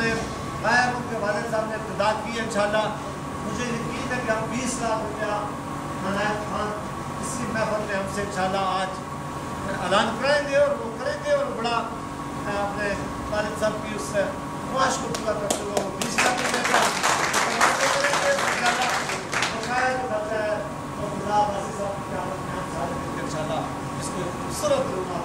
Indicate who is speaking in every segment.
Speaker 1: نے غائب ان کے والد صاحب نے ابتدا کی انشاءاللہ. مجھے یقین ہے کہ ہم 20 لاکھ روپیہ عنایت خان اسی محفل میں ہم سے انشاءاللہ آج اعلان کرائیں گے اور وہ کریں گے اور بڑا اپنے والد صاحب کی اس خواہش کو پورا کرتے ہوئے وہ 20 لاکھ روپیہ کا کریں گے انشاءاللہ. اور شاید کرتا ہے اور خدا باسی صاحب کی قیامت میں ہم سارے مل کے انشاءاللہ اس کو خوبصورت رونا.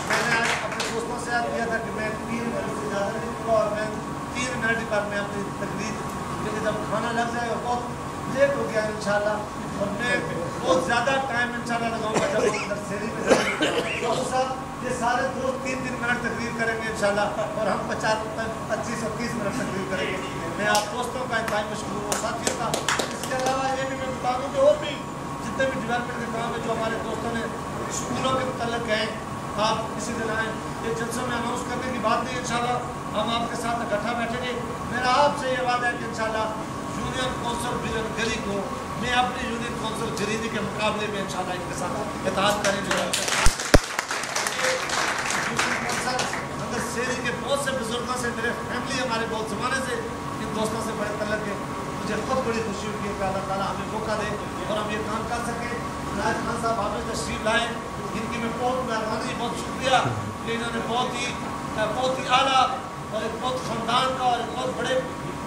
Speaker 1: میں نے آج اپنے دوستوں سے یاد کیا تھا کہ میں 3 منٹ سے زیادہ نہیں دوں اور میں 3 منٹ پر میں اپنی تقریر کیونکہ جب کھانا لگ جائے گا بہت لیٹ ہو گیا انشاءاللہ اور میں بہت زیادہ ٹائم انشاءاللہ لگاؤں گا جب ہم اندر سیری میں جائیں گے. تو صاحب یہ سارے دوست 3 منٹ تقریر کریں گے انشاءاللہ اور ہم 25 اور 30 منٹ تقریر کریں گے. میں آپ دوستوں کا انتہائی مشکور ہوں ساتھیوں کا. اس کے علاوہ یہ بھی میں بتا دوں کہ اور بھی جتنے بھی ڈیولپمنٹ کے کام ہے جو ہمارے دوستوں نے اسکولوں کے متعلق ہیں آپ کسی دن آئیں. یہ جلسوں میں اناؤنس کرنے کی بات نہیں انشاءاللہ ہم آپ کے ساتھ اکٹھا بیٹھیں گے. میرا آپ سے یہ وعدہ ہے کہ انشاءاللہ یونین کونسل بیرن گری کو میں اپنی یونین کونسل جریدی کے مقابلے میں انشاءاللہ ان کے ساتھ اتحاد کریں گے. اگر سیری کے بہت سے بزرگوں سے میرے فیملی ہمارے بہت زمانے سے ان دوستوں سے بڑے تعلق ہے. مجھے خود بڑی خوشی ہوئی کہ اللہ تعالیٰ ہمیں موقع دے اور ہم یہ کام کر سکیں. عنایت خان صاحب آپ تشریف لائیں ان کی میں بہت مہربانی بہت شکریہ کہ انہوں نے بہت ہی اعلیٰ اور ایک بہت خاندان کا اور ایک بہت بڑے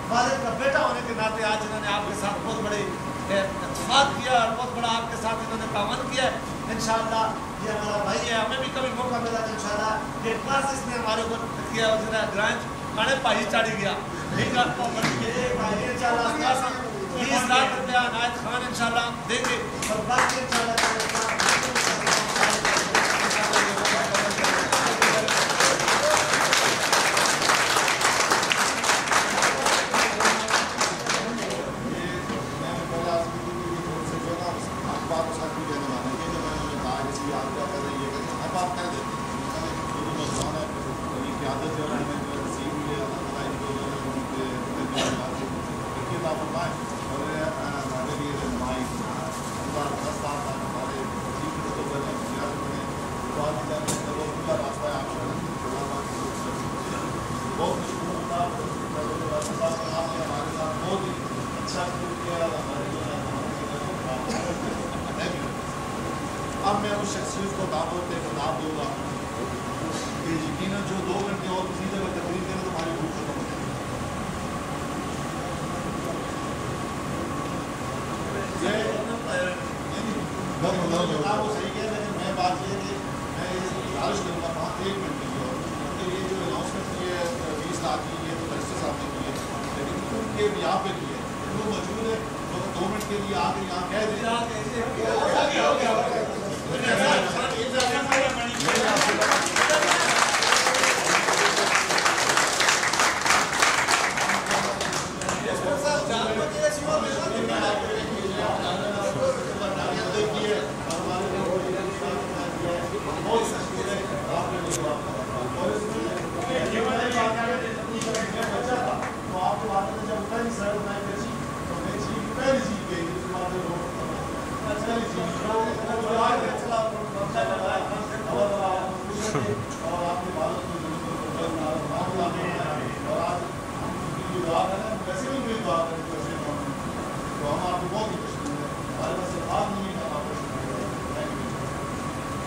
Speaker 1: والد کا بیٹا ہونے کے ناطے آج انہوں نے آپ کے ساتھ بہت بڑے اتفاق کیا اور بہت بڑا آپ کے ساتھ انہوں نے تعاون کیا ہے. انشاءاللہ یہ ہمارا بھائی ہے. ہمیں بھی کبھی موقع ملا تو انشاءاللہ یہ کلاس اس نے ہمارے اوپر کیا اور جنہیں گرانچ کھانے پاہی چاڑی گیا انشاءاللہ 20 لاکھ روپیہ عنایت خان انشاءاللہ دیں گے اور باقی انشاءاللہ اب میں اس شخصیت کو دعوت دوں گا کہ یقیناً جو 2 گھنٹے اور کسی جگہ تقریر کریں تو ہماری بھوک ختم ہو جائے. وہ صحیح کہہ لیکن میں بات یہ ہے کہ میں یہ گزارش کروں گا 1 منٹ کی اور یہ جو اناؤنسمنٹ کی ہے 20 لاکھ کی ہے تو رجسٹر صاحب نے کی ہے لیکن ان کے یہاں پہ کی ہے وہ موجود ہے تو 2 منٹ کے لیے آ کے یہاں کہہ دیں.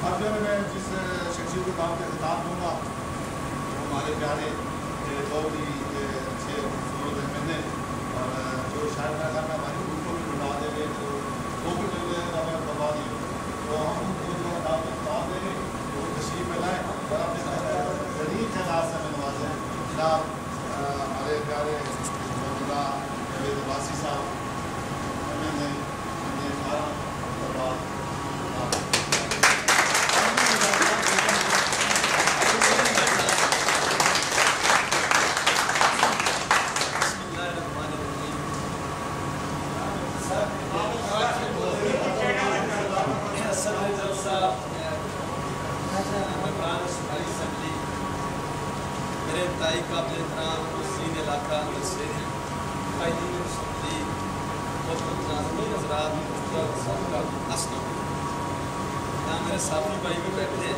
Speaker 1: اب جو میں جس شخصیت کو کام کا خطاب دوں گا وہ ہمارے پیارے بہت ہی اچھے خوبصورت احمد ہیں اور جو شاید میں اگر میں ہماری گروپ کو بھی بلا دیں گے تو وہ بھی مل گئے ہمیں بتا دیں تو ہم ان کو جو خطاب کا خطاب دیں گے وہ تشریف میں لائیں اور اپنے غریب خیالات سے ہمیں نوازیں. جناب ہمارے پیارے مولانا جاوید عباسی صاحب ہمیں نے 12 مرتبہ
Speaker 2: میرے انتہائی قابل احترام وزیر علاقہ سیری قائدین اسمبلی ناظرین حضرات السلام. یہاں میرے ساتھی بھائی بھی بیٹھے ہیں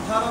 Speaker 2: 18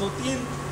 Speaker 2: 2-3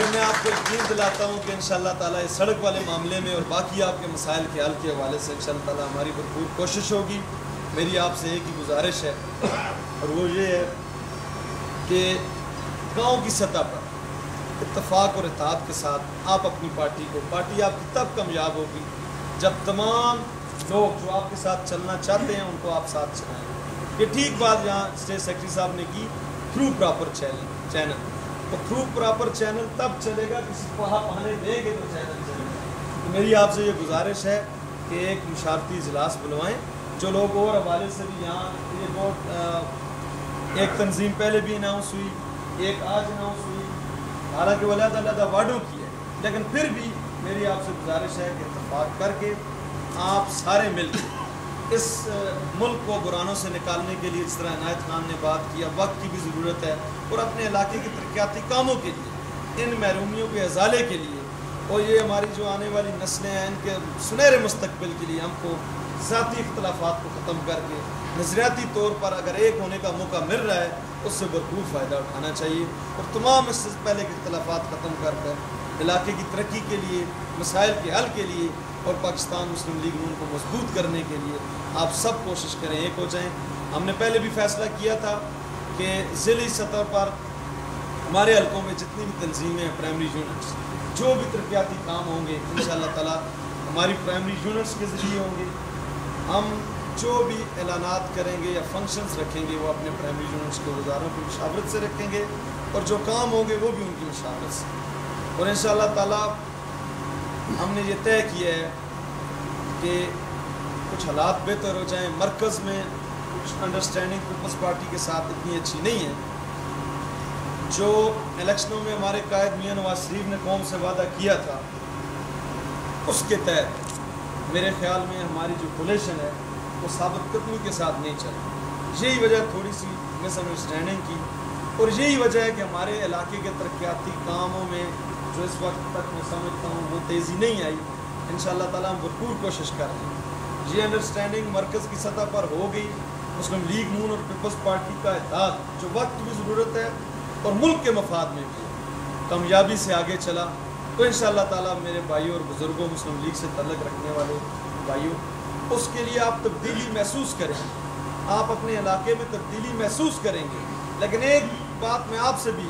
Speaker 2: لیکن میں آپ کو یقین دلاتا ہوں کہ انشاءاللہ تعالیٰ اس سڑک والے معاملے میں اور باقی آپ کے مسائل کے حل کے حوالے سے انشاءاللہ تعالیٰ ہماری بھرپور کوشش ہوگی. میری آپ سے ایک ہی گزارش ہے اور وہ یہ ہے کہ گاؤں کی سطح پر اتفاق اور اتحاد کے ساتھ آپ اپنی پارٹی آپ کی تب کامیاب ہوگی جب تمام لوگ جو آپ کے ساتھ چلنا چاہتے ہیں ان کو آپ ساتھ چلائیں. یہ ٹھیک بات یہاں اسٹیٹ سیکرٹری صاحب نے کی تھرو پراپر چینل. تو تھرو پراپر چینل تب چلے گا کسی کو آپ آنے دیں گے تو چینل چلے گا. تو میری آپ سے یہ گزارش ہے کہ ایک مشاورتی اجلاس بلوائیں. جو لوگ اور حوالے سے بھی یہاں یہ بہت ایک تنظیم پہلے بھی اناؤنس ہوئی, ایک آج اناؤنس ہوئی, حالانکہ وہ علیحدہ وارڈوں کی ہے, لیکن پھر بھی میری آپ سے گزارش ہے کہ اتفاق کر کے آپ سارے مل کے اس ملک کو برانوں سے نکالنے کے لیے, جس طرح عنایت خان نے بات کیا, وقت کی بھی ضرورت ہے اور اپنے علاقے کے ترقیاتی کاموں کے لیے, ان محرومیوں کے ازالے کے لیے اور یہ ہماری جو آنے والی نسلیں ہیں ان کے سنہرے مستقبل کے لیے ہم کو ذاتی اختلافات کو ختم کر کے نظریاتی طور پر اگر ایک ہونے کا موقع مل رہا ہے اس سے بھرپور فائدہ اٹھانا چاہیے اور تمام اس سے پہلے کے اختلافات ختم کر علاقے کی ترقی کے لیے, مسائل کے حل کے لیے اور پاکستان مسلم لیگ نون کو مضبوط کرنے کے لیے آپ سب کوشش کریں, ایک ہو جائیں. ہم نے پہلے بھی فیصلہ کیا تھا کہ ضلعی سطح پر ہمارے حلقوں میں جتنی بھی تنظیمیں ہیں, پرائمری یونٹس, جو بھی ترقیاتی کام ہوں گے انشاءاللہ تعالیٰ ہماری پرائمری یونٹس کے ذریعے ہوں گے. ہم جو بھی اعلانات کریں گے یا فنکشنز رکھیں گے وہ اپنے پرائمری یونٹس کے وزاروں کی مشاورت سے رکھیں گے اور جو کام ہوں گے وہ بھی ان کی مشاورت سے. اور انشاءاللہ تعالیٰ ہم نے یہ طے کیا ہے کہ کچھ حالات بہتر ہو جائیں. مرکز میں کچھ انڈرسٹینڈنگ پیپلز پارٹی کے ساتھ اتنی اچھی نہیں ہے. جو الیکشنوں میں ہمارے قائد میاں نواز شریف نے قوم سے وعدہ کیا تھا اس کے تحت میرے خیال میں ہماری جو کولیشن ہے وہ ثابت قدمی کے ساتھ نہیں چلی. یہی وجہ تھوڑی سی مس انڈرسٹینڈنگ کی اور یہی وجہ ہے کہ ہمارے علاقے کے ترقیاتی کاموں میں جو اس وقت تک میں سمجھتا ہوں وہ تیزی نہیں آئی. انشاءاللہ تعالیٰ ہم بھرپور کوشش کر رہے ہیں. یہ انڈرسٹینڈنگ مرکز کی سطح پر ہو گئی. مسلم لیگ نون اور پیپلز پارٹی کا اتحاد جو وقت بھی ضرورت ہے اور ملک کے مفاد میں بھی کامیابی سے آگے چلا تو انشاءاللہ تعالیٰ میرے بھائیوں اور بزرگوں, مسلم لیگ سے تعلق رکھنے والے بھائیوں, اس کے لیے آپ تبدیلی محسوس کریں. آپ اپنے علاقے میں تبدیلی محسوس کریں گے. لیکن ایک بات میں آپ سے بھی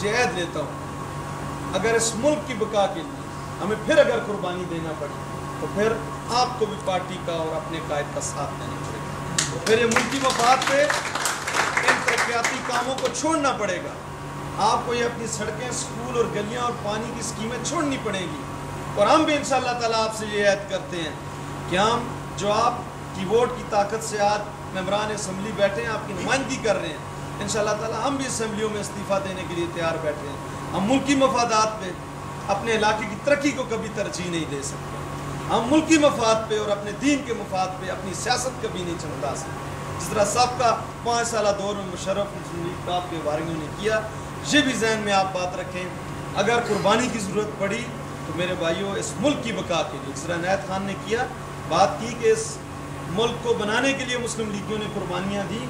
Speaker 2: یہ عہد لیتا ہوں, اگر اس ملک کی بقا کے لیے ہمیں پھر اگر قربانی دینا پڑے تو پھر آپ کو بھی پارٹی کا اور اپنے قائد کا ساتھ دینا پڑے گا. پھر یہ ملکی مفاد پہ ان ترقیاتی کاموں کو چھوڑنا پڑے گا. آپ کو یہ اپنی سڑکیں, اسکول اور گلیاں اور پانی کی اسکیمیں چھوڑنی پڑیں گی. اور ہم بھی انشاءاللہ تعالیٰ آپ سے یہ عہد کرتے ہیں کہ ہم جو آپ کی ووٹ کی طاقت سے آج ممبران اسمبلی بیٹھے ہیں, آپ کی نمائندگی کر رہے ہیں, انشاءاللہ تعالیٰ ہم بھی اسمبلیوں میں استعفیٰ دینے کے لیے تیار بیٹھے ہیں. ہم ملکی مفادات پہ اپنے علاقے کی ترقی کو کبھی ترجیح نہیں دے سکتے. ہم ملکی مفاد پہ اور اپنے دین کے مفاد پہ اپنی سیاست کبھی نہیں چمٹا سکتے. جس طرح سابقہ 5 سالہ دور میں مشرف مسلم لیگ کا کے واریوں نے کیا, یہ بھی ذہن میں آپ بات رکھیں. اگر قربانی کی ضرورت پڑی تو میرے بھائیوں اس ملک کی بقا کے لیے, جس طرح عنایت خان نے کیا, بات کی کہ اس ملک کو بنانے کے لیے مسلم لیگیوں نے قربانیاں دی,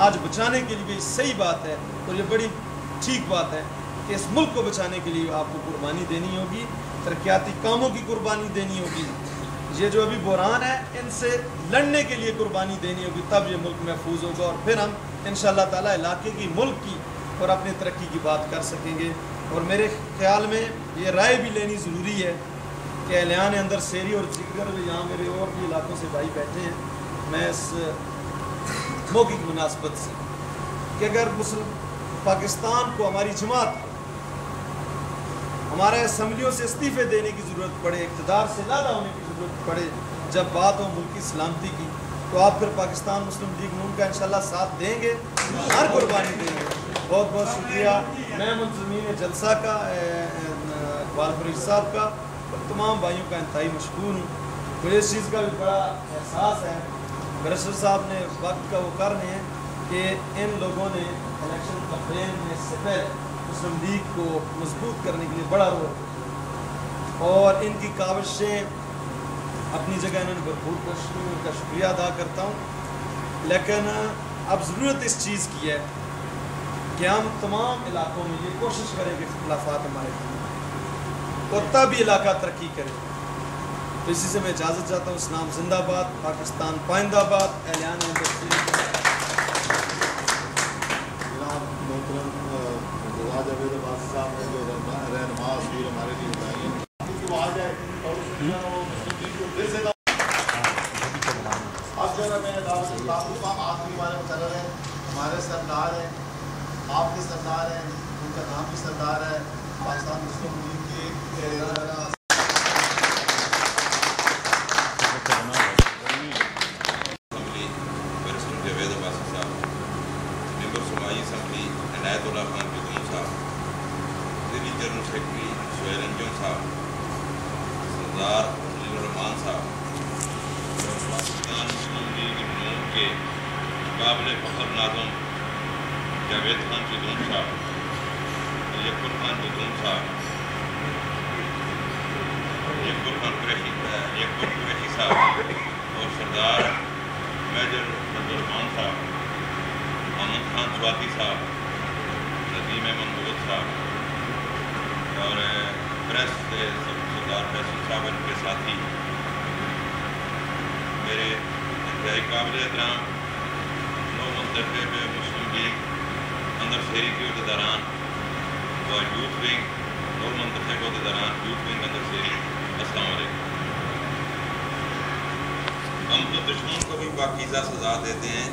Speaker 2: آج بچانے کے لیے بھی صحیح بات ہے اور یہ بڑی ٹھیک بات ہے کہ اس ملک کو بچانے کے لیے آپ کو قربانی دینی ہوگی, ترقیاتی کاموں کی قربانی دینی ہوگی. یہ جو ابھی بحران ہے ان سے لڑنے کے لیے قربانی دینی ہوگی, تب یہ ملک محفوظ ہوگا اور پھر ہم انشاءاللہ تعالیٰ علاقے کی, ملک کی اور اپنی ترقی کی بات کر سکیں گے. اور میرے خیال میں یہ رائے بھی لینی ضروری ہے کہ اہلیان اندر سیری اور جگر یہاں میرے اور بھی علاقوں سے بھائی بیٹھے ہیں, میں اس موقع کی مناسبت سے کہ اگر پاکستان کو, ہماری جماعت کو ہمارے اسمبلیوں سے استعفے دینے کی ضرورت پڑے, اقتدار سے لادا ہونے کی ضرورت پڑے جب بات ہو ملک کی سلامتی کی, تو آپ پھر پاکستان مسلم لیگ نون کا انشاءاللہ ساتھ دیں گے, ہر قربانی دیں گے. بہت بہت شکریہ میں منظمین جلسہ کا, اقبال فرید صاحب کا اور تمام بھائیوں کا انتہائی مشکور ہوں. مجھے اس چیز کا بھی بڑا احساس ہے, برسر صاحب نے وقت کا وہ کر رہے ہیں کہ ان لوگوں نے الیکشن کمپین میں اس سے پہلے مسلم لیگ کو مضبوط کرنے کے لیے بڑا رول اور ان کی کاوشیں اپنی جگہ انہوں نے بھرپور کوشش کی, ان کا شکریہ ادا کرتا ہوں. لیکن اب ضرورت اس چیز کی ہے کہ ہم تمام علاقوں میں یہ کوشش کریں کہ اختلافات ہمارے ہیں اور تب یہ علاقہ ترقی کرے. تو اسی سے میں اجازت چاہتا ہوں. اسلام زندہ باد، پاکستان پائندہ آباد. اعلان
Speaker 3: جاوید عباسی صاحب نے جو رہنما اصول ہمارے لیے بتائی ہیں وہ آ جائے اور اب جو ہے میں تعلق آخری والے مقرر ہے. ہمارے سردار ہیں، آپ کے سردار ہیں، ان کا نام بھی سردار ہے. پاکستان مسلم لیگ کے
Speaker 4: جاوید عباسی صاحب، ممبر صوبائی اسمبلی عنایت اللہ خان جدون صاحب، ضلعی جنرل سیکرٹری سہیل انجم صاحب، سردار خلیل الرحمان صاحب، پاکستان مسلم لیگ نون کے قابل فخر ناظم جاوید خان جدون صاحب، یکبر خان جدون صاحب، یکبر قریشی صاحب اور سردار میجر عبدالرحمان صاحب، محمد خان سواتی صاحب، ندیم احمد مغل صاحب اور پریس سے سردار فیصل صاحب، ان کے ساتھی، میرے انتہائی قابل احترام نو منتخب مسلم لیگ اندر شہری کے عہدیداران و یوتھ ونگ نو منتخب عہدیداران یوتھ ونگ اندر شہری، السلام علیکم. ہم تو دشمن کو بھی پاکیزہ سزا دیتے ہیں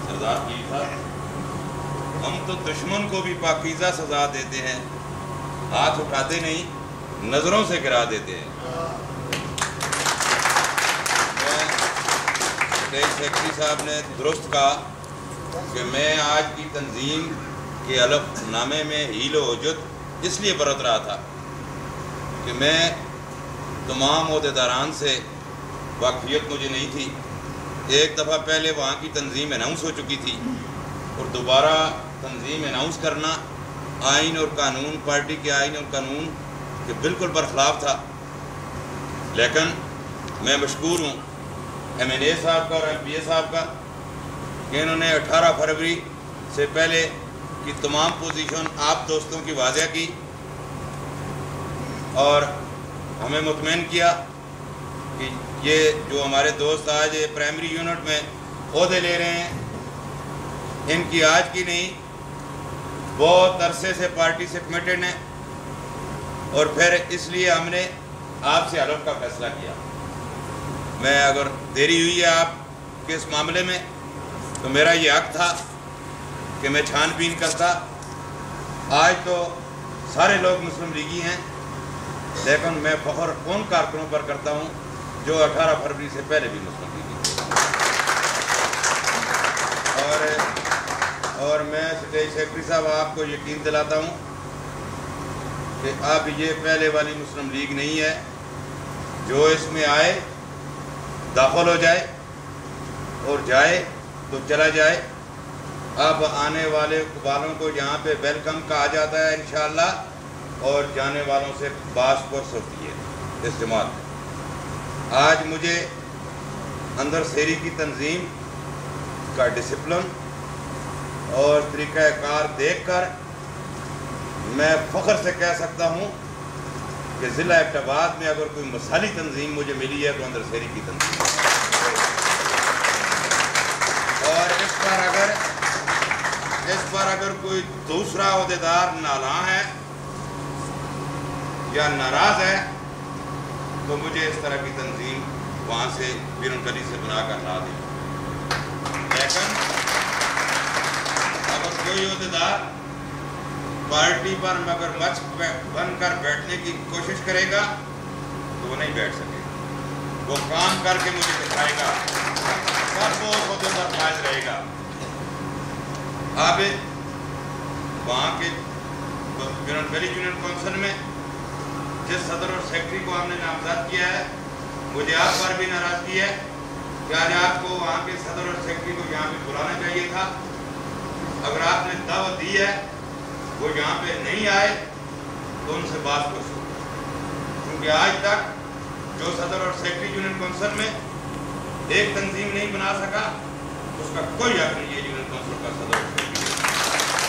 Speaker 4: سردار کی صاحب، ہم تو دشمن کو بھی پاکیزہ سزا دیتے ہیں، ہاتھ اٹھاتے نہیں، نظروں سے گرا دیتے ہیں. سیکرٹری صاحب نے درست کہا کہ میں آج کی تنظیم کے الف نامے میں حیل و حجت اس لیے برت رہا تھا کہ میں تمام عہدیداران سے واقفیت مجھے نہیں تھی. ایک دفعہ پہلے وہاں کی تنظیم اناؤنس ہو چکی تھی اور دوبارہ تنظیم اناؤنس کرنا آئین اور قانون، پارٹی کے آئین اور قانون کے بالکل برخلاف تھا. لیکن میں مشکور ہوں ایم این اے صاحب کا اور ایم پی اے صاحب کا کہ انہوں نے 18 فروری سے پہلے کی تمام پوزیشن آپ دوستوں کی واضح کی اور ہمیں مطمئن کیا کہ یہ جو ہمارے دوست آج پرائمری یونٹ میں عہدے لے رہے ہیں، ان کی آج کی نہیں، بہت عرصے سے پارٹی سے کمیٹڈ ہیں اور پھر اس لیے ہم نے آپ سے حلف کا فیصلہ کیا. میں اگر دیری ہوئی ہے آپ کے اس معاملے میں تو میرا یہ حق تھا کہ میں چھان بین کرتا. آج تو سارے لوگ مسلم لیگی ہیں، لیکن میں فخر ان کارکنوں پر کرتا ہوں جو 18 فروری سے پہلے بھی مسلم لیگی اور میں اسٹیٹ سیکرٹری صاحب آپ کو یقین دلاتا ہوں کہ اب یہ پہلے والی مسلم لیگ نہیں ہے. جو اس میں آئے داخل ہو جائے اور جائے تو چلا جائے. اب آنے والے والوں کو یہاں پہ ویلکم کہا جاتا ہے انشاءاللہ اور جانے والوں سے باس پرس ہوتی ہے اس جماعت میں. آج مجھے اندر شہری کی تنظیم کا ڈسپلن اور طریقہ کار دیکھ کر میں فخر سے کہہ سکتا ہوں کہ ضلع ایبٹ آباد میں اگر کوئی مثالی تنظیم مجھے ملی ہے تو اندر شہری کی تنظیم. اور اس پر اگر کوئی دوسرا عہدیدار نالاں ہے یا ناراض ہے تو مجھے اس طرح کی تنظیم وہاں سے بیرون گلی سے بنا کر لا دیں. لیکن اگر کوئی عہدیدار پارٹی پر مگر مچ بن کر بیٹھنے کی کوشش کرے گا تو وہ نہیں بیٹھ سکے گا. وہ کام کر کے مجھے دکھائے گا، تب وہ عہدے پر فائز رہے گا. اب وہاں کے بیرون گلی یونین کونسل میں جس صدر اور سیکرٹری کو ہم نے نامزد کیا ہے، مجھے آپ پر بھی ناراضگی ہے کہ آج آپ کو وہاں کے صدر اور سیکرٹری کو یہاں پہ بلانا چاہیے تھا. اگر آپ نے دعوت دی ہے وہ یہاں پہ نہیں آئے تو ان سے بات پوچھو، کیونکہ آج تک جو صدر اور سیکرٹری یونین کونسل میں ایک تنظیم نہیں بنا سکا اس کا کوئی حق نہیں ہے یونین کونسل کا صدر اور سیکرٹری.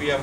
Speaker 4: PF